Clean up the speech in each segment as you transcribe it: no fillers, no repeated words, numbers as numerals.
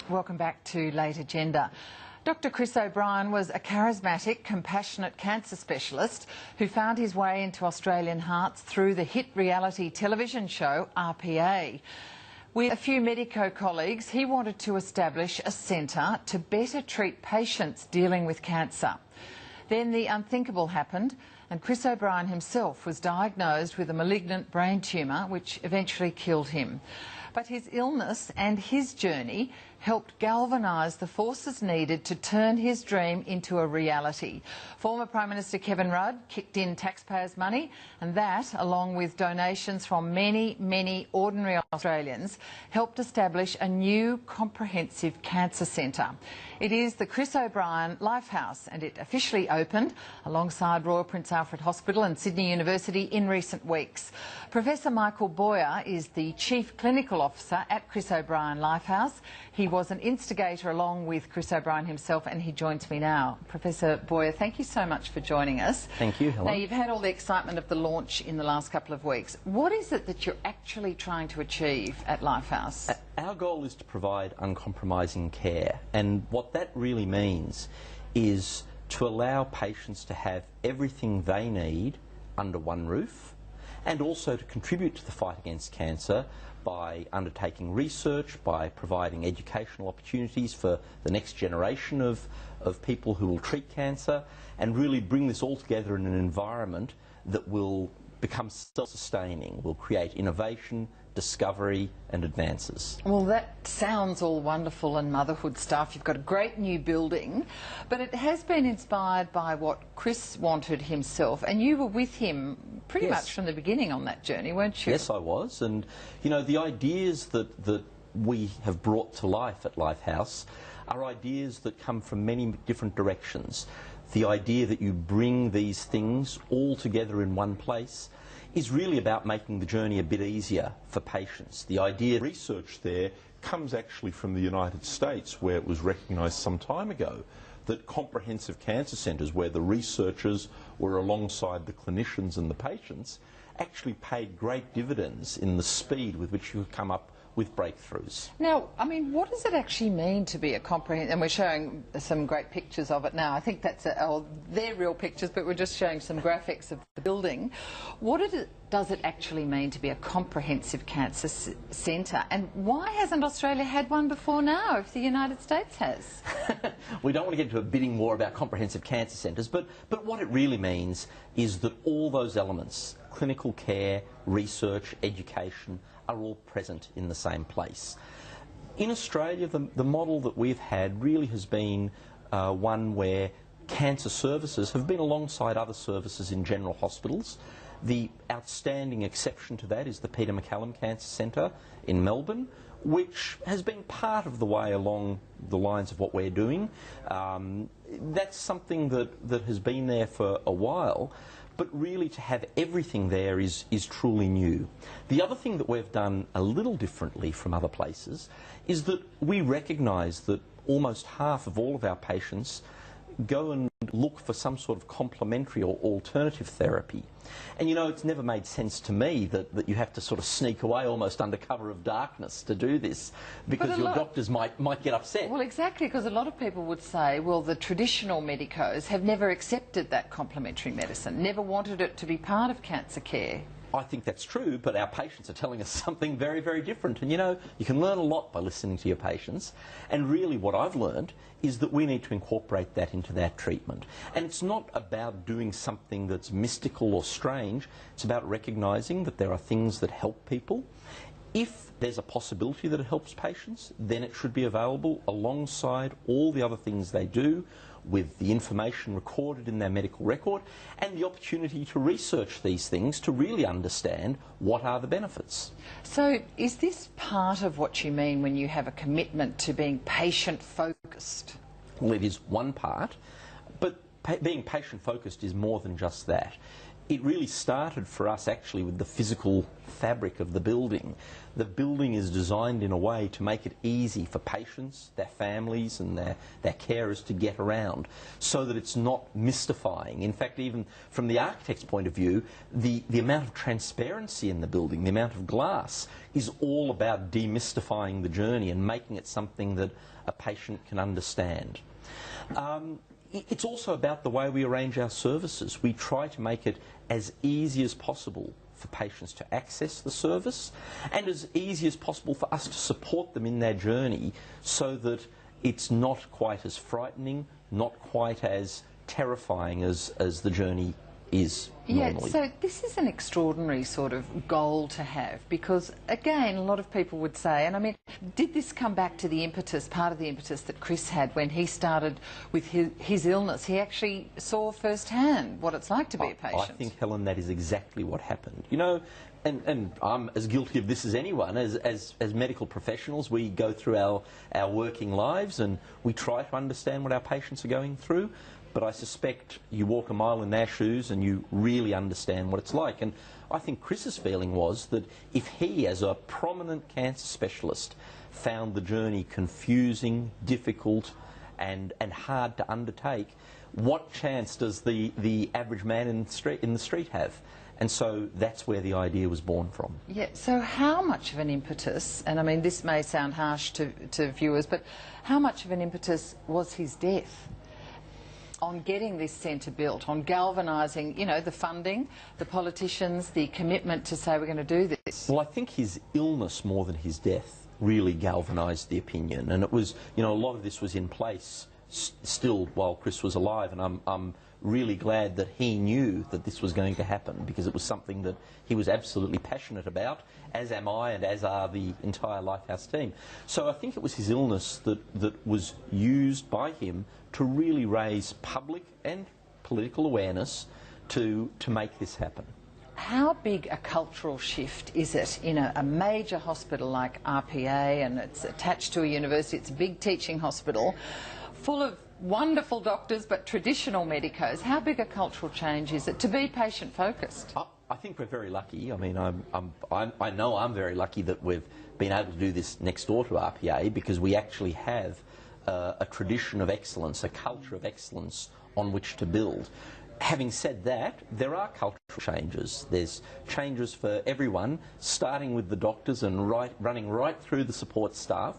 Welcome back to Late Agenda. Dr. Chris O'Brien was a charismatic, compassionate cancer specialist who found his way into Australian hearts through the hit reality television show RPA. With a few medico colleagues, he wanted to establish a centre to better treat patients dealing with cancer. Then the unthinkable happened, and Chris O'Brien himself was diagnosed with a malignant brain tumour which eventually killed him. But his illness and his journey helped galvanise the forces needed to turn his dream into a reality. Former Prime Minister Kevin Rudd kicked in taxpayers' money, and that, along with donations from many ordinary Australians, helped establish a new comprehensive cancer centre. It is the Chris O'Brien Lifehouse, and it officially opened alongside Royal Prince Alfred Hospital and Sydney University in recent weeks. Professor Michael Boyer is the Chief Clinical Officer at Chris O'Brien Lifehouse. He was an instigator along with Chris O'Brien himself, and he joins me now. Professor Boyer, thank you so much for joining us. Thank you, Helen. Now, you've had all the excitement of the launch in the last couple of weeks. What is it that you're actually trying to achieve at Lifehouse? Our goal is to provide uncompromising care, and what that really means is to allow patients to have everything they need under one roof, and also to contribute to the fight against cancer by undertaking research, by providing educational opportunities for the next generation of people who will treat cancer, and really bring this all together in an environment that will become self-sustaining, will create innovation, discovery and advances. Well, that sounds all wonderful and motherhood stuff. You've got a great new building, but it has been inspired by what Chris wanted himself, and you were with him pretty much from the beginning on that journey, weren't you? Yes, I was, and you know, the ideas that we have brought to life at Lifehouse are ideas that come from many different directions. The idea that you bring these things all together in one place is really about making the journey a bit easier for patients. The idea of research there comes actually from the United States, where it was recognised some time ago that comprehensive cancer centres, where the researchers were alongside the clinicians and the patients, actually paid great dividends in the speed with which you could come up with breakthroughs. Now, I mean, what does it actually mean to be a comprehensive, and we're showing some great pictures of it now. I think that's, they're real pictures, but we're just showing some graphics of the building. What does it actually mean to be a comprehensive cancer centre, and why hasn't Australia had one before now, if the United States has? We don't want to get into a bidding war about comprehensive cancer centres, but what it really means is that all those elements, clinical care, research, education, are all present in the same place. In Australia, the model that we've had really has been one where cancer services have been alongside other services in general hospitals. The outstanding exception to that is the Peter MacCallum Cancer Centre in Melbourne, which has been part of the way along the lines of what we're doing. That's something that has been there for a while, but really to have everything there is truly new. The other thing that we've done a little differently from other places is that we recognise that almost half of all of our patients go and look for some sort of complementary or alternative therapy. And you know, it's never made sense to me that you have to sort of sneak away almost under cover of darkness to do this, because your doctors might get upset. Well, exactly, because a lot of people would say, well, the traditional medicos have never accepted that complementary medicine, never wanted it to be part of cancer care. I think that's true, but our patients are telling us something very different. And you know, you can learn a lot by listening to your patients, and really what I've learned is that we need to incorporate that into that treatment. And it's not about doing something that's mystical or strange, it's about recognising that there are things that help people. If there's a possibility that it helps patients, then it should be available alongside all the other things they do, with the information recorded in their medical record and the opportunity to research these things to really understand what are the benefits. So is this part of what you mean when you have a commitment to being patient-focused? Well, it is one part, but being patient-focused is more than just that. it really started for us actually with the physical fabric of the building. The building is designed in a way to make it easy for patients, their families and their carers to get around, so that it's not mystifying. In fact, even from the architect's point of view, the amount of transparency in the building, the amount of glass, is all about demystifying the journey and making it something that a patient can understand. It's also about the way we arrange our services. We try to make it as easy as possible for patients to access the service and as easy as possible for us to support them in their journey, so that it's not quite as frightening, not quite as terrifying as the journey is normally. Yeah, so this is an extraordinary sort of goal to have, because again, a lot of people would say, and I mean, did this come back to the impetus, part of the impetus that Chris had when he started with his illness? He actually saw firsthand what it's like to be a patient. I think, Helen, that is exactly what happened. You know, and I'm as guilty of this as anyone. As medical professionals, we go through our working lives and we try to understand what our patients are going through. But I suspect you walk a mile in their shoes and you really understand what it's like. And I think Chris's feeling was that if he, as a prominent cancer specialist, found the journey confusing, difficult and hard to undertake, what chance does the average man in the street have? And so that's where the idea was born from. Yeah, so how much of an impetus, and I mean this may sound harsh to viewers, but how much of an impetus was his death on getting this centre built, on galvanising, you know, the funding, the politicians, the commitment to say we're going to do this? Well, I think his illness more than his death really galvanised the opinion, and it was, you know, a lot of this was in place still while Chris was alive, and I'm really glad that he knew that this was going to happen, because it was something that he was absolutely passionate about, as am I and as are the entire Lifehouse team. So I think it was his illness that was used by him to really raise public and political awareness to make this happen. How big a cultural shift is it in a major hospital like RPA, and it's attached to a university, it's a big teaching hospital, full of wonderful doctors but traditional medicos? How big a cultural change is it to be patient-focused? I think we're very lucky. I mean, I know I'm very lucky that we've been able to do this next door to RPA, because we actually have a tradition of excellence, a culture of excellence on which to build. Having said that, there are cultural changes. There's changes for everyone, starting with the doctors and running right through the support staff,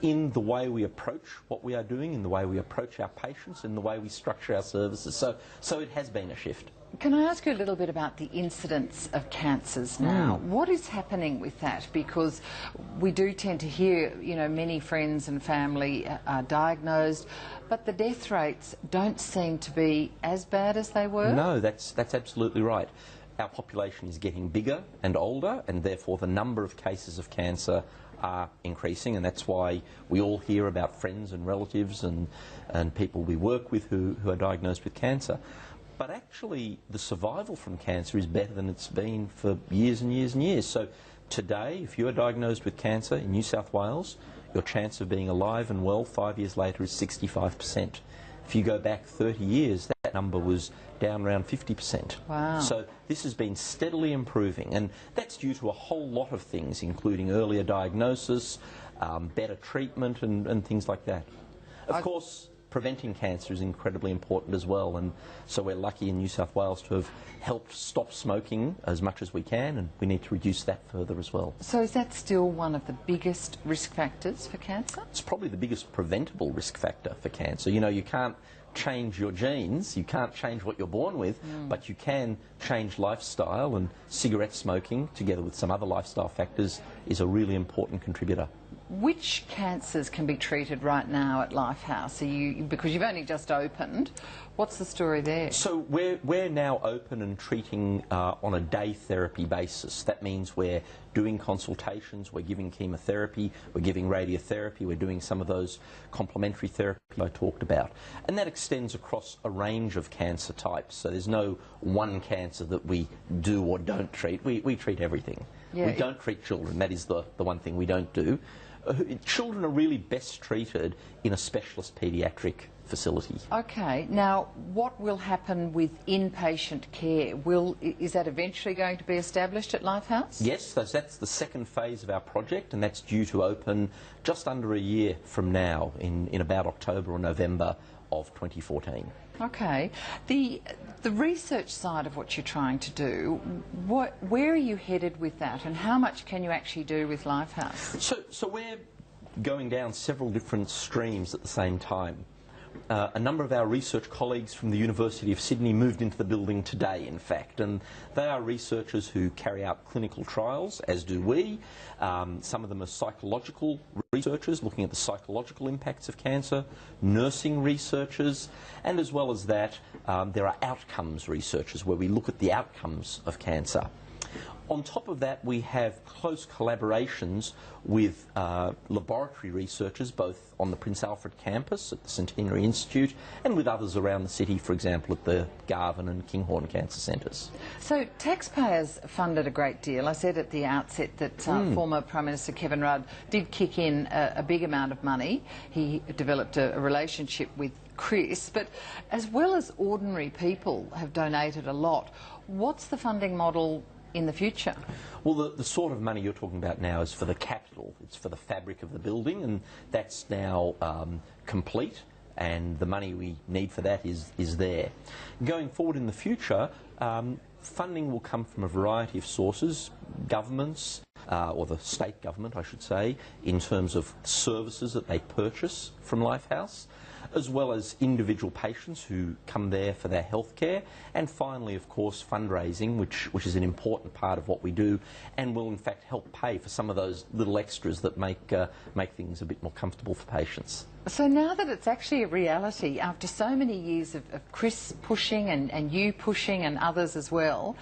in the way we approach what we are doing, in the way we approach our patients, in the way we structure our services. So it has been a shift. Can I ask you a little bit about the incidence of cancers now? What is happening with that? Because we do tend to hear, you know, many friends and family are diagnosed, but the death rates don't seem to be as bad as they were. No, that's absolutely right. Our population is getting bigger and older, and therefore the number of cases of cancer are increasing, and that's why we all hear about friends and relatives and people we work with who are diagnosed with cancer. But actually, the survival from cancer is better than it's been for years and years and years. So today, if you are diagnosed with cancer in New South Wales, your chance of being alive and well 5 years later is 65%. If you go back 30 years, that number was down around 50%. Wow. So this has been steadily improving, and that's due to a whole lot of things, including earlier diagnosis, better treatment and things like that. Of course, preventing cancer is incredibly important as well, and so we're lucky in New South Wales to have helped stop smoking as much as we can, and we need to reduce that further as well. So is that still one of the biggest risk factors for cancer? It's probably the biggest preventable risk factor for cancer. You know, you can't change your genes, you can't change what you're born with, but you can change lifestyle, and cigarette smoking, together with some other lifestyle factors, is a really important contributor. Which cancers can be treated right now at Lifehouse? Because you've only just opened, what's the story there? So we're now open and treating on a day therapy basis. That means we're doing consultations, we're giving chemotherapy, we're giving radiotherapy, we're doing some of those complementary therapies I talked about. And that extends across a range of cancer types. So there's no one cancer that we do or don't treat. We treat everything. Yeah, we don't treat children. That is the one thing we don't do. Children are really best treated in a specialist paediatric facility. Okay, now what will happen with inpatient care? Is that eventually going to be established at Lifehouse? Yes, that's the second phase of our project, and that's due to open just under a year from now, in about October or November of 2014. Okay. The research side of what you're trying to do, where are you headed with that, and how much can you actually do with Lifehouse? So we're going down several different streams at the same time. A number of our research colleagues from the University of Sydney moved into the building today, in fact, and they are researchers who carry out clinical trials, as do we. Some of them are psychological researchers looking at the psychological impacts of cancer, nursing researchers, and as well as that, there are outcomes researchers where we look at the outcomes of cancer. On top of that, we have close collaborations with laboratory researchers, both on the Prince Alfred campus at the Centenary Institute and with others around the city, for example, at the Garvan and Kinghorn Cancer Centres. So taxpayers funded a great deal. I said at the outset that former Prime Minister Kevin Rudd did kick in a big amount of money. He developed a relationship with Chris, but as well as ordinary people have donated a lot. What's the funding model in the future? Well, the sort of money you're talking about now is for the capital. It's for the fabric of the building, and that's now complete, and the money we need for that is there. Going forward in the future, funding will come from a variety of sources, governments, or the state government, I should say, in terms of services that they purchase from Lifehouse, as well as individual patients who come there for their health care, and finally, of course, fundraising, which is an important part of what we do, and will in fact help pay for some of those little extras that make things a bit more comfortable for patients. So now that it's actually a reality, after so many years of Chris pushing and you pushing and others as well,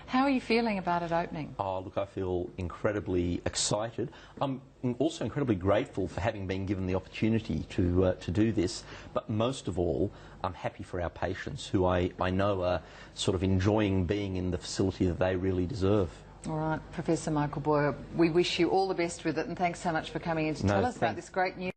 how are you feeling about it opening? Oh, look, I feel incredibly excited. I'm also incredibly grateful for having been given the opportunity to do this, but most of all, I'm happy for our patients, who I know are sort of enjoying being in the facility that they really deserve. All right, Professor Michael Boyer, we wish you all the best with it, and thanks so much for coming in to tell us about this great news.